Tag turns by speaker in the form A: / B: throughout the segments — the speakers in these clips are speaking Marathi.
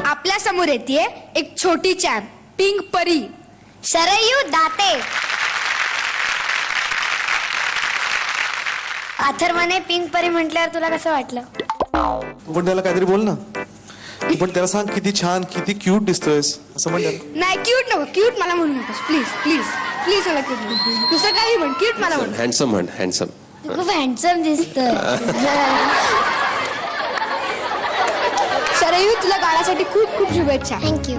A: आपल्या समोर येते एक छोटी चॅम्प पिंक परी शरयू दाते. अथर्वने पिंक परी म्हटल्यावर तुला कसं वाटलं?
B: पण त्याला काहीतरी बोल ना. पण त्याला सांग किती छान किती क्यूट दिसतोयस असं म्हण त्याला.
A: नाही क्यूट नको, क्यूट मला म्हणू नकोस प्लीज प्लीज प्लीज. मला क्यूट नको, दुसरं काही म्हण, क्यूट मला म्हण.
C: हँडसम म्हण, हँडसम.
A: खूप हँडसम दिसतोय. शरयू तुला गाण्यासाठी खूप खूप शुभेच्छा. थँक्यू.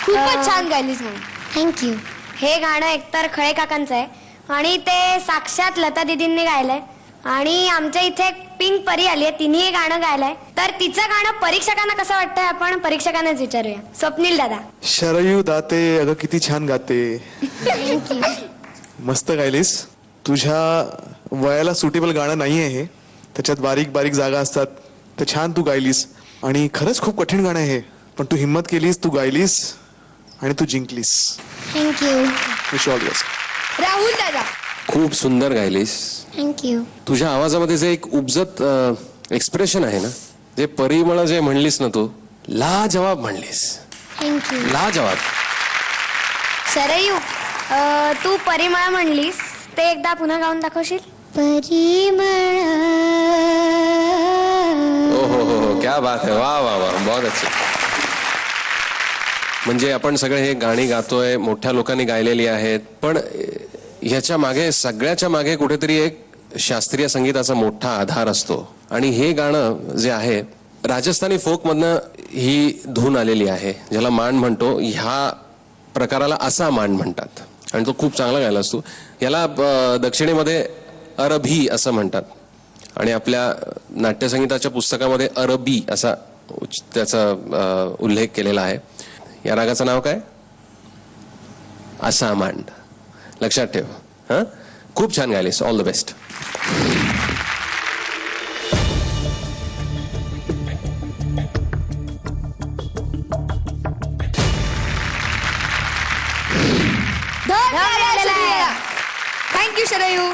A: खूपच छान गायलीस म्हणून. थँक्यू. हे गाणं एकतर खळे काकांचं आहे आणि ते साक्षात लता दीदींनी गायलंय आणि आमच्या इथे एक पिंक परी आली आहे, तिने हे गाणं गायलंय. तर तिचं गाणं परीक्षकांना कसं वाटतंय आपण परीक्षकांनाच विचारूया. स्वप्नील दादा.
B: शरयू दाते अगं किती छान गाते. मस्त गायलीस. तुझ्या वयाला सुटेबल गाणं नाहीये हे. त्याच्यात बारीक बारीक जागा असतात. तर छान तू गायलीस आणि खरंच खूप कठीण गाणं आहे हे. पण तू हिम्मत केलीस, तू गायलीस आणि तू जिंकलीस.
A: Thank you.
B: Wish all the best.
A: Rahul दादा.
C: खूप सुंदर गायलीस.
A: थँक्यू.
C: तुझ्या आवाजामध्ये जे एक उपजत एक्सप्रेशन आहे ना, जे परिमळ जे म्हणलीस ना, तू लाजवाब म्हणलीस.
A: थँक्यू.
C: लाजवाब.
A: शरयू तू परिमळ म्हणलीस, ते एकदा पुन्हा गाऊन दाखवशील? परिमळ.
C: ओ हो, क्या बात है. वा वा वा, बहुत अच्छे. म्हणजे आपण सगळे हे गाणी गातोय, मोठ्या लोकांनी गायलेली आहेत, पण ह्याच्या मागे सगळ्याच्या मागे कुठेतरी एक शास्त्रीय संगीताचा मोठा आधार असतो. आणि हे गाणं जे आहे राजस्थानी फोक मधनं ही धून आलेली आहे, ज्याला मांड म्हणतो. ह्या प्रकाराला असा मांड म्हणतात आणि तो खूप चांगला गायलास तू. याला दक्षिणेमध्ये अरबी असं म्हणतात आणि आपल्या नाट्यसंगीताच्या पुस्तकामध्ये अरबी असा त्याचा उल्लेख केलेला आहे. या रागाचं नाव काय? असा मांड. लक्षात ठेव. हा, खूप छान गायलीस. All the best.
A: Thank you Sharayu.